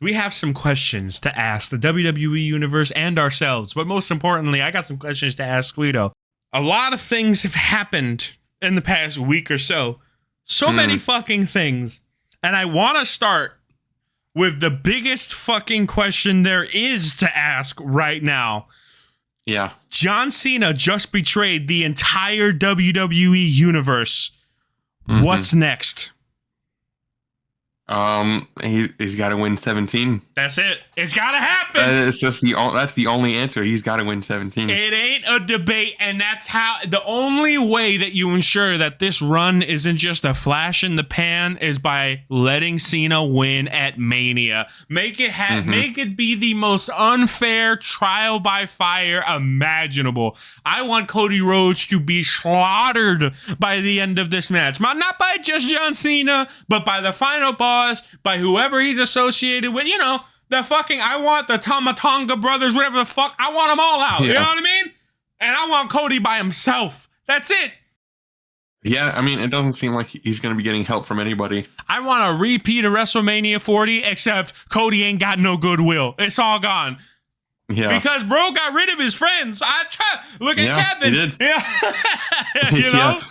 we have some questions to ask the WWE Universe and ourselves. But most importantly, I got some questions to ask Guido. A lot of things have happened in the past week or so. So many fucking things. And I want to start with the biggest fucking question there is to ask right now. Yeah. John Cena just betrayed the entire WWE Universe. What's next? He's got to win 17. That's it. It's got to happen. It's just that's the only answer. He's got to win 17. It ain't a debate, and that's how the only way that you ensure that this run isn't just a flash in the pan is by letting Cena win at Mania. Make it be the most unfair trial by fire imaginable. I want Cody Rhodes to be slaughtered by the end of this match. Not by just John Cena, but by the final boss, by whoever he's associated with. You know, the fucking, I want the Tamatonga brothers, whatever the fuck. I want them all out. Yeah. You know what I mean? And I want Cody by himself. That's it. Yeah, I mean, it doesn't seem like he's going to be getting help from anybody. I want a repeat of WrestleMania 40, except Cody ain't got no goodwill. It's all gone. Yeah. Because bro got rid of his friends. Look at Kevin. He did. Yeah. You know? Yeah.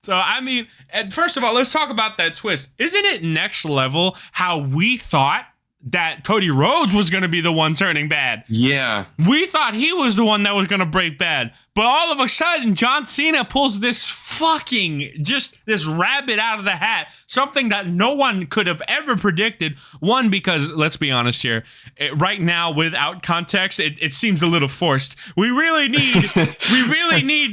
So, I mean, first of all, let's talk about that twist. Isn't it next level how we thought that Cody Rhodes was going to be the one turning bad? Yeah. We thought he was the one that was going to break bad. But all of a sudden, John Cena pulls this this rabbit out of the hat. Something that no one could have ever predicted. One, because, let's be honest here, right now, without context, it seems a little forced. We really need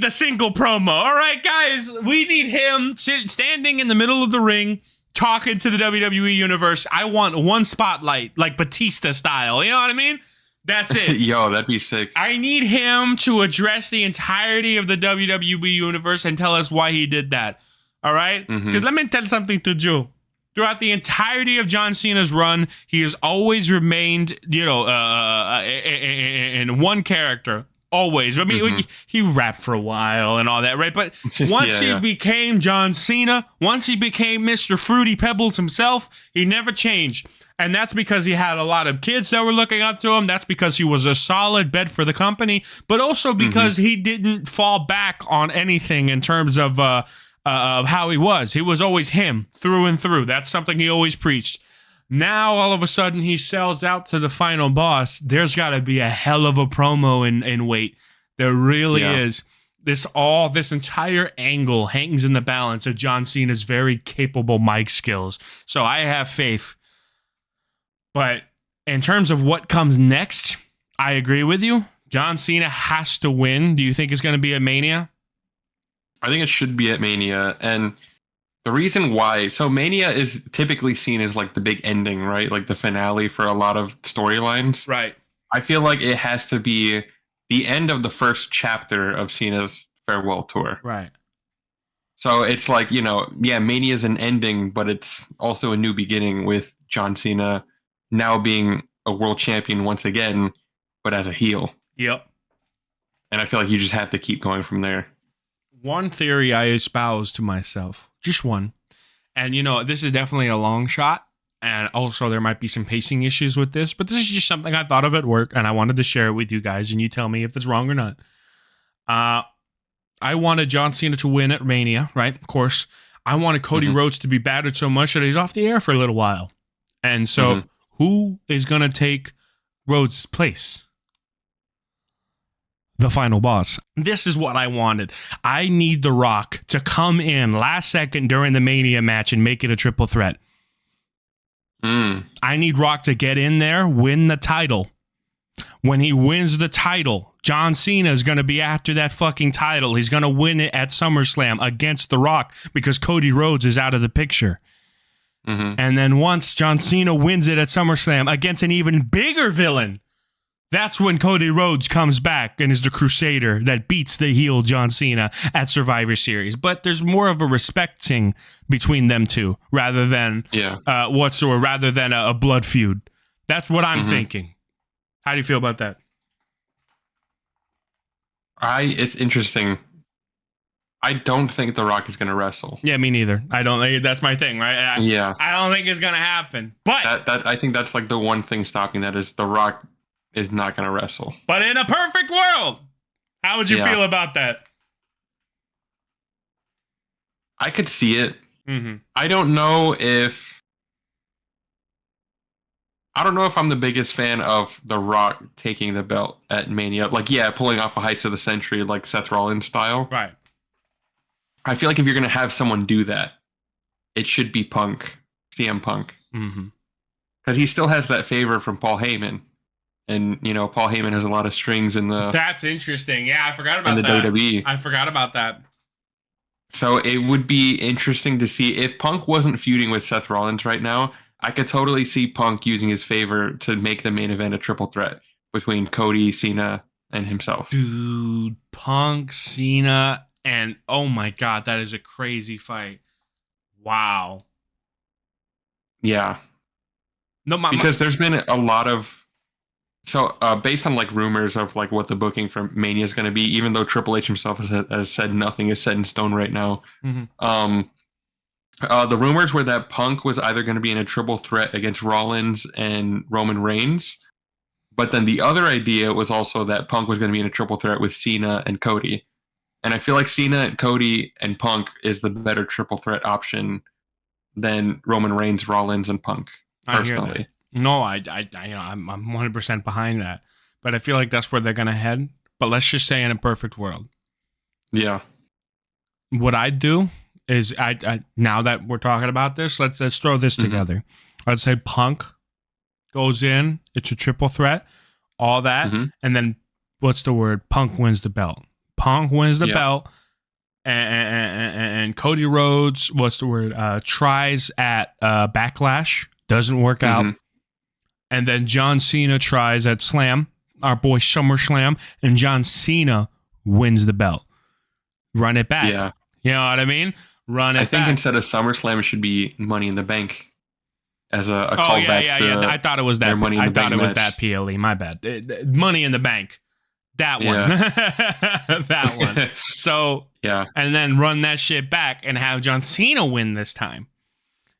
the single promo. All right, guys, we need him standing in the middle of the ring, talking to the WWE Universe. I want one spotlight, like Batista style. You know what I mean? That's it. Yo, that'd be sick. I need him to address the entirety of the WWE Universe and tell us why he did that. All right? Because let me tell something to you. Throughout the entirety of John Cena's run, he has always remained, in one character. Always. I mean, he rapped for a while and all that, right? But once he became John Cena, once he became Mr. Fruity Pebbles himself, he never changed. And that's because he had a lot of kids that were looking up to him. That's because he was a solid bet for the company, but also because he didn't fall back on anything in terms of how he was. He was always him through and through. That's something he always preached. Now, all of a sudden, he sells out to the final boss. There's got to be a hell of a promo in wait. There really is. This entire angle hangs in the balance of John Cena's very capable mic skills. So I have faith. But in terms of what comes next, I agree with you. John Cena has to win. Do you think it's going to be at Mania? I think it should be at Mania. And the reason why, so Mania is typically seen as like the big ending, right? Like the finale for a lot of storylines. Right. I feel like it has to be the end of the first chapter of Cena's farewell tour. Right. So it's like, Mania is an ending, but it's also a new beginning with John Cena now being a world champion once again, but as a heel. Yep. And I feel like you just have to keep going from there. One theory I espouse to myself, just one, and this is definitely a long shot, and also there might be some pacing issues with this, but this is just something I thought of at work, and I wanted to share it with you guys, and you tell me if it's wrong or not. I wanted John Cena to win at Mania, right? Of course. I wanted Cody Rhodes to be battered so much that he's off the air for a little while. And so who is going to take Rhodes' place? The final boss. This is what I wanted. I need The Rock to come in last second during the Mania match and make it a triple threat. I need Rock to get in there, win the title. When he wins the title, John Cena is going to be after that fucking title. He's going to win it at SummerSlam against The Rock because Cody Rhodes is out of the picture. And then once John Cena wins it at SummerSlam against an even bigger villain, that's when Cody Rhodes comes back and is the Crusader that beats the heel John Cena at Survivor Series. But there's more of a respecting between them two rather than a blood feud. That's what I'm thinking. How do you feel about that? It's interesting. I don't think The Rock is going to wrestle. Yeah, me neither. I don't. That's my thing, right? I don't think it's gonna happen. But that I think that's like the one thing stopping that is The Rock is not going to wrestle. But in a perfect world, how would you feel about that? I could see it. Mm-hmm. I don't know if I'm the biggest fan of The Rock taking the belt at Mania. Like, yeah, pulling off a heist of the century, like Seth Rollins style. Right. I feel like if you're going to have someone do that, it should be CM Punk. Mm-hmm. Because he still has that favor from Paul Heyman. And, Paul Heyman has a lot of strings in the... That's interesting. Yeah, I forgot about that. In the WWE. I forgot about that. So it would be interesting to see if Punk wasn't feuding with Seth Rollins right now. I could totally see Punk using his favor to make the main event a triple threat between Cody, Cena, and himself. Dude, Punk, Cena, and oh my God, that is a crazy fight. Wow. Yeah. No, because there's been a lot of... So based on like rumors of like what the booking for Mania is going to be, even though Triple H himself has said nothing is set in stone right now, the rumors were that Punk was either going to be in a triple threat against Rollins and Roman Reigns, but then the other idea was also that Punk was going to be in a triple threat with Cena and Cody. And I feel like Cena and Cody and Punk is the better triple threat option than Roman Reigns, Rollins, and Punk. Personally. No, I'm 100% behind that, but I feel like that's where they're gonna head. But let's just say in a perfect world, yeah. What I'd do is I now that we're talking about this, let's throw this together. I'd say Punk goes in, it's a triple threat, all that, and then what's the word? Punk wins the belt. Punk wins the belt, and Cody Rhodes, what's the word? Tries at Backlash, doesn't work out. And then John Cena tries at Slam, our boy SummerSlam, and John Cena wins the belt. Run it back. Yeah. You know what I mean? Run it back. I think instead of SummerSlam, it should be Money in the Bank as a callback to I thought it was that. Money in the Bank was that PLE. My bad. Money in the Bank. That one. That one. So, and then run that shit back and have John Cena win this time.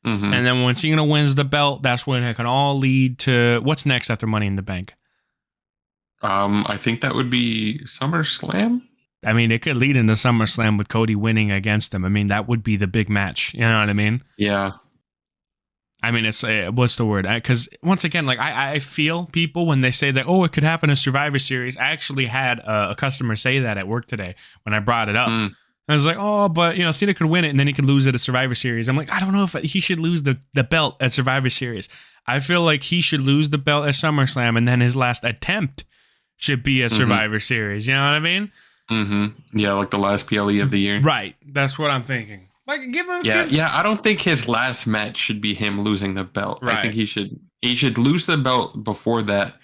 And then when Cena wins the belt, that's when it can all lead to what's next after Money in the Bank. I think that would be SummerSlam. I mean, it could lead into SummerSlam with Cody winning against him. I mean, that would be the big match. You know what I mean? Yeah. I mean, it's what's the word? Because once again, like I feel people when they say that, oh, it could happen in Survivor Series. I actually had a customer say that at work today when I brought it up. I was like, oh, but, Cena could win it and then he could lose it at Survivor Series. I'm like, I don't know if he should lose the belt at Survivor Series. I feel like he should lose the belt at SummerSlam and then his last attempt should be a Survivor Series. You know what I mean? Yeah, like the last PLE of the year. Right. That's what I'm thinking. Like, give him. Yeah. I don't think his last match should be him losing the belt. Right. I think he should lose the belt before that,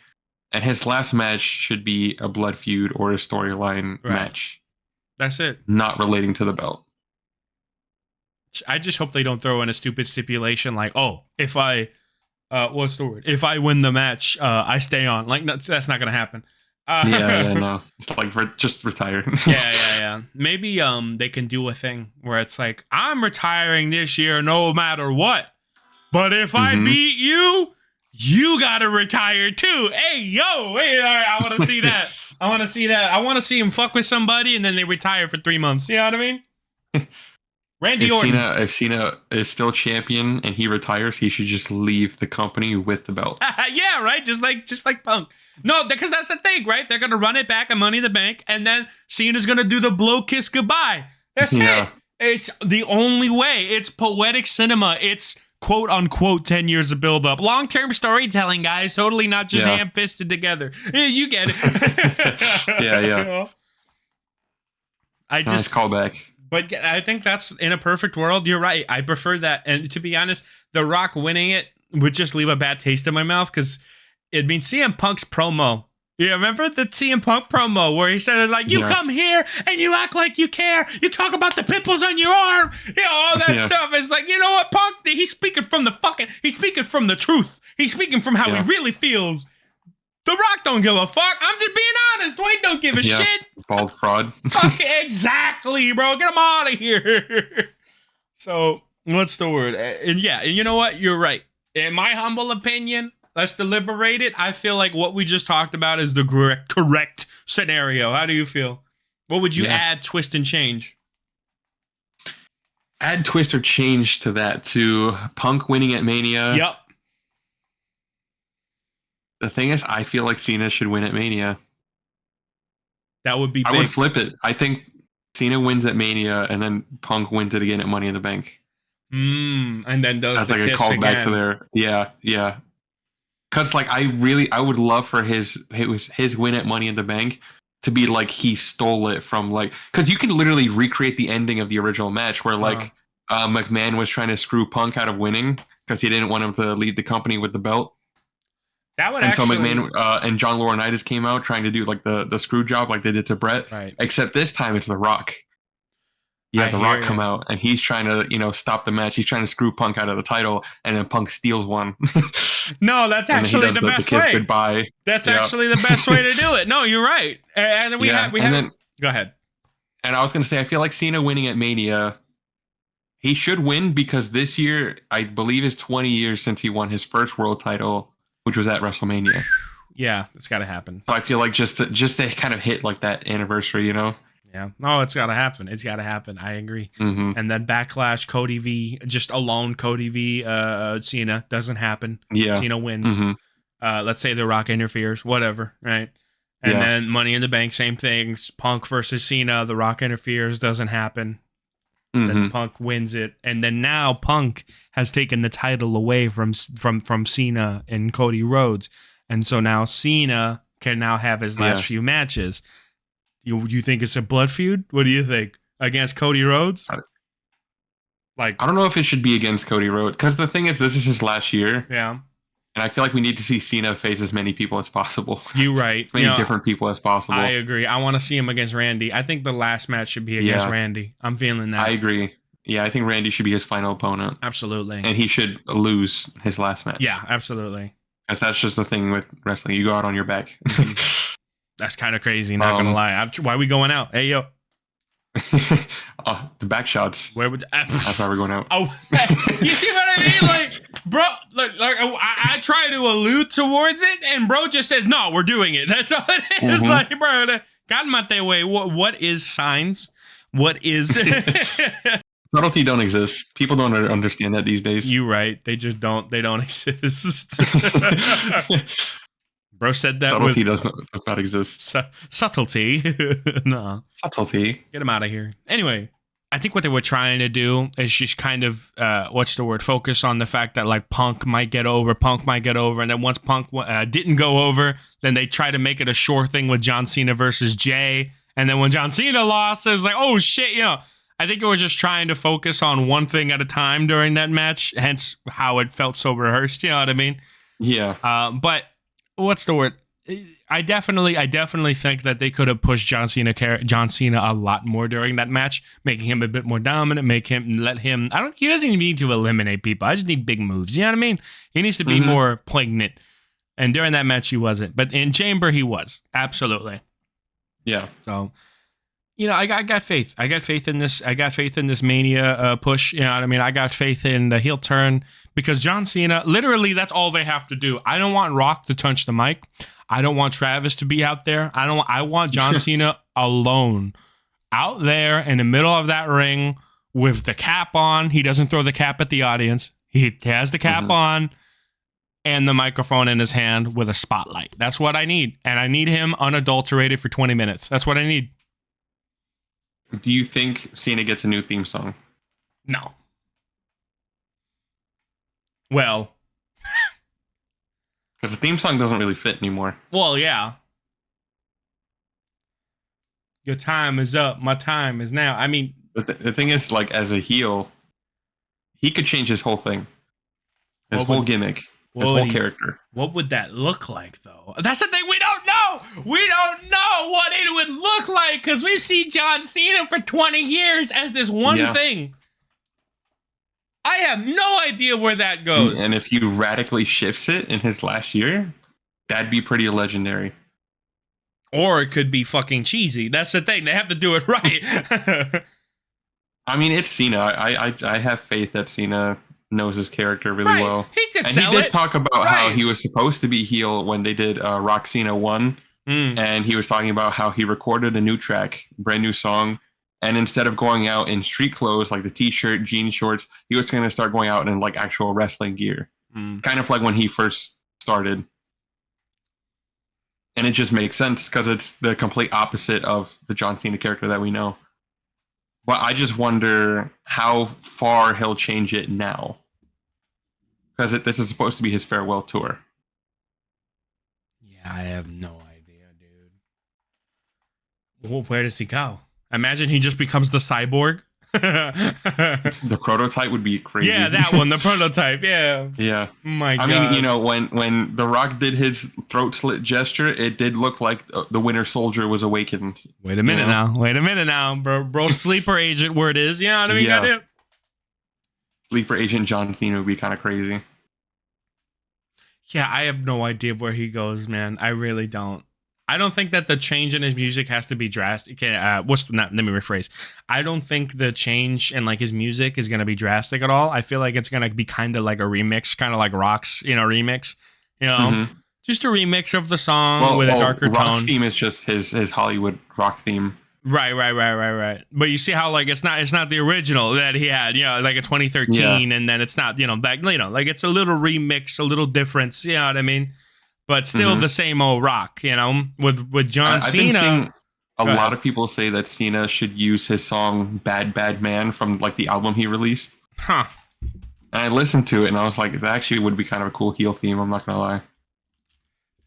and his last match should be a blood feud or a storyline match. That's it. Not relating to the belt. I just hope they don't throw in a stupid stipulation like, oh, if I, what's the word? If I win the match, I stay on. Like, that's not going to happen. No. It's like, just retire. Yeah. Maybe they can do a thing where it's like, I'm retiring this year no matter what. But if I beat you, you got to retire too. Hey, yo, wait, all right, I want to see that. I want to see him fuck with somebody and then they retire for 3 months. You know what I mean? Randy Orton. If Cena is still champion and he retires, he should just leave the company with the belt. Yeah, right? Just like Punk. No, because that's the thing, right? They're going to run it back at Money in the Bank and then Cena's going to do the blow kiss goodbye. That's it. It's the only way. It's poetic cinema. It's quote unquote 10 years of build up. Long-term storytelling, guys. Totally not just ham-fisted together. You get it. Yeah. Nice callback. But I think that's in a perfect world. You're right. I prefer that. And to be honest, The Rock winning it would just leave a bad taste in my mouth because it means CM Punk's promo. Yeah, remember the CM Punk promo where he said, like, you come here and you act like you care. You talk about the pimples on your arm. All that stuff. It's like, you know what, Punk? He's speaking from the truth. He's speaking from how he really feels. The Rock don't give a fuck. I'm just being honest. Dwayne don't give a shit. Bald fraud. Okay, exactly, bro. Get him out of here. So, what's the word? And yeah, and you know what? You're right. In my humble opinion, let's deliberate it. I feel like what we just talked about is the correct scenario. How do you feel? What would you add, twist, and change? Add, twist, or change to that, to Punk winning at Mania. Yep. The thing is, I feel like Cena should win at Mania. That would be big. I would flip it. I think Cena wins at Mania, and then Punk wins it again at Money in the Bank. And then does that's the like kiss a call again. Back to their yeah. Because like I would love for his win at Money in the Bank to be like he stole it from, like, because you can literally recreate the ending of the original match where like McMahon was trying to screw Punk out of winning because he didn't want him to lead the company with the belt. That would so McMahon and John Laurinaitis came out trying to do like the screw job like they did to Brett. Right. Except this time it's The Rock. You have The Rock come out and he's trying to, stop the match. He's trying to screw Punk out of the title, and then Punk steals one. No, that's actually the best way. Goodbye. That's actually the best way to do it. No, you're right. And then we have. Go ahead. And I was going to say, I feel like Cena winning at Mania, he should win because this year, I believe, is 20 years since he won his first world title, which was at WrestleMania. Yeah, it's got to happen. So I feel like just to kind of hit like that anniversary, Yeah. No, it's got to happen. It's got to happen. I agree. Mm-hmm. And then Backlash, Cody V, just alone Cody V, Cena, doesn't happen. Yeah. Cena wins. Mm-hmm. Let's say The Rock interferes, whatever, right? And then Money in the Bank, same things. Punk versus Cena, The Rock interferes, doesn't happen. Mm-hmm. Then Punk wins it. And then now Punk has taken the title away from Cena and Cody Rhodes. And so now Cena can now have his last few matches. You think it's a blood feud? What do you think? Against Cody Rhodes? I don't know if it should be against Cody Rhodes, because the thing is, this is his last year. Yeah. And I feel like we need to see Cena face as many people as possible. You're right. As many different people as possible. I agree. I want to see him against Randy. I think the last match should be against Randy. I'm feeling that. I agree. Yeah, I think Randy should be his final opponent. Absolutely. And he should lose his last match. Yeah, absolutely. Because that's just the thing with wrestling. You go out on your back. That's kind of crazy, not gonna lie. Why are we going out? Hey, yo. The back shots. Where would that's why we're going out. Oh, you see what I mean? Like, bro, like I try to allude towards it, and bro just says, "No, we're doing it." That's all it is. Mm-hmm. Like, bro, God mate way. What is signs? What is? Subtlety don't exist. People don't understand that these days. You right. They just don't. They don't exist. Bro said that subtlety does not exist. Subtlety. No. Subtlety. Get him out of here. Anyway, I think what they were trying to do is just kind of, focus on the fact that like Punk might get over. And then once Punk didn't go over, then they try to make it a sure thing with John Cena versus Jay. And then when John Cena lost, it was like, oh shit, I think they were just trying to focus on one thing at a time during that match. Hence how it felt so rehearsed. You know what I mean? Yeah. But what's the word? I definitely think that they could have pushed John Cena a lot more during that match, making him a bit more dominant, he doesn't even need to eliminate people. I just need big moves. You know what I mean? He needs to be more poignant. And during that match, he wasn't. But in Chamber, he was. Absolutely. Yeah. So, I got faith. I got faith in this. I got faith in this Mania push. You know what I mean? I got faith in the heel turn because John Cena, literally, that's all they have to do. I don't want Rock to touch the mic. I don't want Travis to be out there. I want John Cena alone out there in the middle of that ring with the cap on. He doesn't throw the cap at the audience. He has the cap on and the microphone in his hand with a spotlight. That's what I need. And I need him unadulterated for 20 minutes. That's what I need. Do you think Cena gets a new theme song? No. Well, because the theme song doesn't really fit anymore. Well, yeah. Your time is up. My time is now. I mean, but the thing is, like, as a heel, he could change his whole thing, his whole gimmick, his whole character. What would that look like, though? That's the thing. We don't know. We don't know what it would look like because we've seen John Cena for 20 years as this one thing. I have no idea where that goes. And if you radically shifts it in his last year, That'd be pretty legendary. Or it could be fucking cheesy. That's the thing. They have to do it right. I mean, it's Cena. I have faith that Cena knows his character really well. He could and sell he did it. talk about Right. how he was supposed to be heel when they did Rock Cena 1. And he was talking about how he recorded a new track, brand new song. And instead of going out in street clothes, like the t-shirt, jean shorts, he was going to start going out in like actual wrestling gear. Kind of like when he first started. And it just makes sense because it's the complete opposite of the John Cena character that we know. But I just wonder how far he'll change it now. Because this is supposed to be his farewell tour. Yeah, I have no idea, dude. Well, where does he go? Imagine he just becomes the cyborg. The prototype would be crazy. Yeah, that one, the prototype. Yeah. Yeah. My God. I mean, you know, when The Rock did his throat slit gesture, it did look like the Winter Soldier was awakened. Wait a minute now, bro. Sleeper agent, where it is. You know what I mean? Yeah. Goddamn. Sleeper agent John Cena would be kind of crazy. Yeah, I have no idea where he goes, man. I really don't. I don't think that the change in his music has to be drastic. Let me rephrase. I don't think the change in like his music is going to be drastic at all. I feel like it's going to be kind of like a remix, kind of like Rock's, remix. Just a remix of the song with a darker Rock's tone. theme is just his Hollywood rock theme. Right. But you see how like it's not the original that he had, like a 2013, and then it's not, back, like it's a little remix, a little difference. You know what I mean? But still the same old Rock, with John Cena. I've been seeing a lot of people say that Cena should use his song Bad Bad Man from like the album he released. Huh. And I listened to it and I was like, that actually would be kind of a cool heel theme. I'm not going to lie.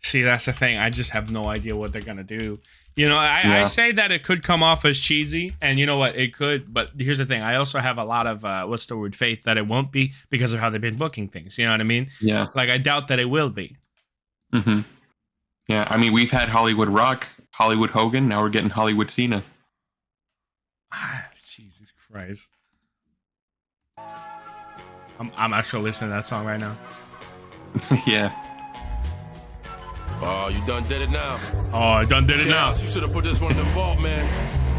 See, that's the thing. I just have no idea what they're going to do. I say that it could come off as cheesy, and you know what? It could. But here's the thing. I also have a lot of, faith that it won't be because of how they've been booking things. You know what I mean? Yeah. Like, I doubt that it will be. Yeah, I mean, we've had Hollywood Rock, Hollywood Hogan. Now we're getting Hollywood Cena. Jesus Christ. I'm actually listening to that song right now. Yeah. Oh, you done did it now. Oh, I done did it now. You should have put this one in the vault, man.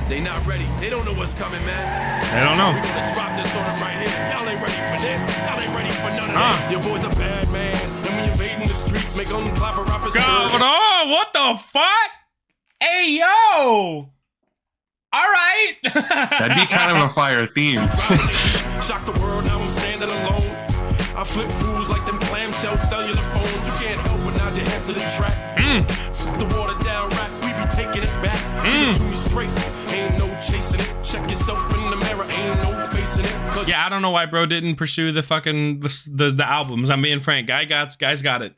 They not ready. They don't know what's coming, man. They don't know. We gonna drop this on them right here. Y'all ain't ready for this. Y'all ain't ready for none of this. Your boy's a bad man. Then we invading the streets, make them clap a rapper. Going on? What the fuck? Hey, yo. All right. That'd be kind of a fire theme. Shock the world, now I'm standing alone. I flip fools like them clamshell cellular phones. You can't help but nod your head to the track. The water down rap, we be taking it back. Give it to me straight, ain't no chasing it. Check yourself in the mirror, ain't no facing it. Yeah, I don't know why bro didn't pursue the fucking the albums. I'm being frank. Guys got it.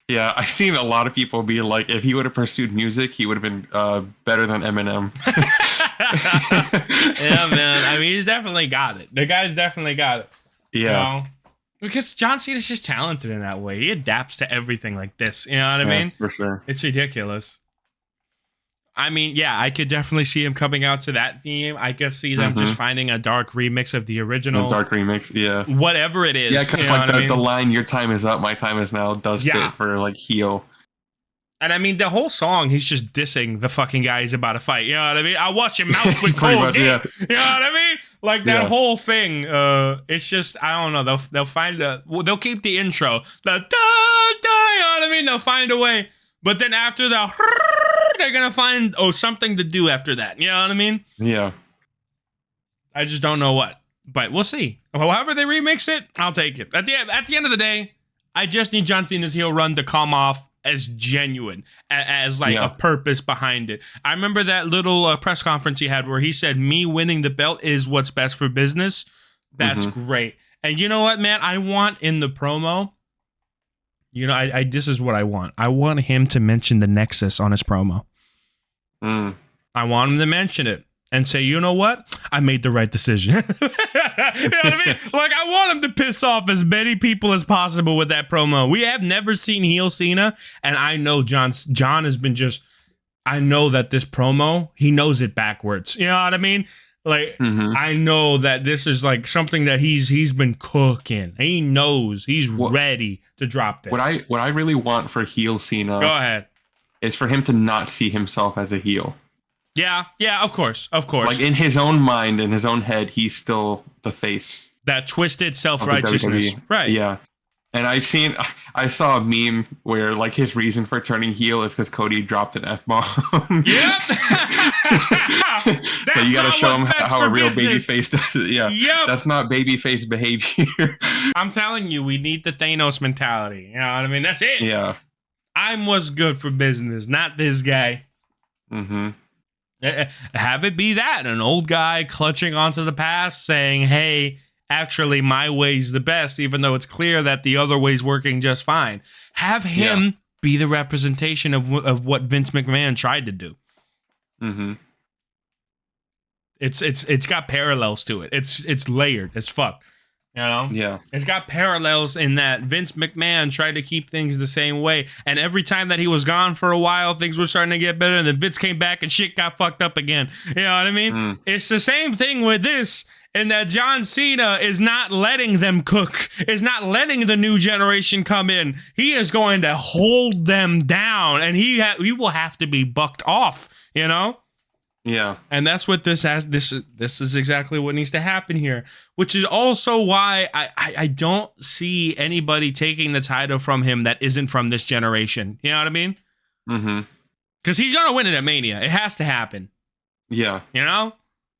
Yeah, I've seen a lot of people be like, if he would have pursued music, he would have been better than Eminem. Yeah, man. I mean, he's definitely got it. The guy's definitely got it. Yeah. Because John Cena's just talented in that way. He adapts to everything like this. You know what I mean? For sure. It's ridiculous. I mean, yeah, I could definitely see him coming out to that theme. I could see them just finding a dark remix of the original. A dark remix, yeah. Whatever it is. Yeah, because like the line, your time is up, my time is now, does fit for like heel. And I mean, the whole song, he's just dissing the fucking guy he's about to fight. You know what I mean? I'll watch your mouth with cold. You know what I mean? Like that whole thing. It's just, I don't know. They'll find they'll keep the intro. The da, da, you know what I mean? They'll find a way. But then after the they're gonna find something to do after that. You know what I mean? Yeah. I just don't know what. But we'll see. However they remix it, I'll take it. At the end of the day, I just need John Cena's heel run to come off as genuine, as like a purpose behind it. I remember that little press conference he had where he said, me winning the belt is what's best for business. That's great. And you know what, man? I want in the promo, I this is what I want. I want him to mention the Nexus on his promo. I want him to mention it and say, you know what? I made the right decision. You know what I mean? Like, I want him to piss off as many people as possible with that promo. We have never seen heel Cena, and I know John has been I know that this promo, he knows it backwards. You know what I mean? Like, I know that this is like something that he's been cooking. He knows he's ready to drop this. What I really want for heel Cena, go ahead, is for him to not see himself as a heel. Yeah, of course. Like in his own mind, in his own head, he's still the face. That twisted self-righteousness, right? Yeah. And I saw a meme where like his reason for turning heel is because Cody dropped an F-bomb. Yep. So you got to show him how a real babyface does it. Yeah. Yep. That's not babyface behavior. I'm telling you, we need the Thanos mentality. You know what I mean? That's it. Yeah. I'm what's good for business, not this guy. Have it be that, an old guy clutching onto the past saying, hey, actually, my way's the best, even though it's clear that the other way's working just fine. Have him be the representation of what Vince McMahon tried to do. It's got parallels to it. It's layered as fuck. You know? Yeah. It's got parallels in that Vince McMahon tried to keep things the same way. And every time that he was gone for a while, things were starting to get better. And then Vince came back and shit got fucked up again. You know what I mean? It's the same thing with this. And that John Cena is not letting them cook, is not letting the new generation come in. He is going to hold them down, and he will have to be bucked off, you know? Yeah. And that's what this has. This is exactly what needs to happen here, which is also why I don't see anybody taking the title from him that isn't from this generation. You know what I mean? Because he's going to win it at Mania. It has to happen. Yeah. You know?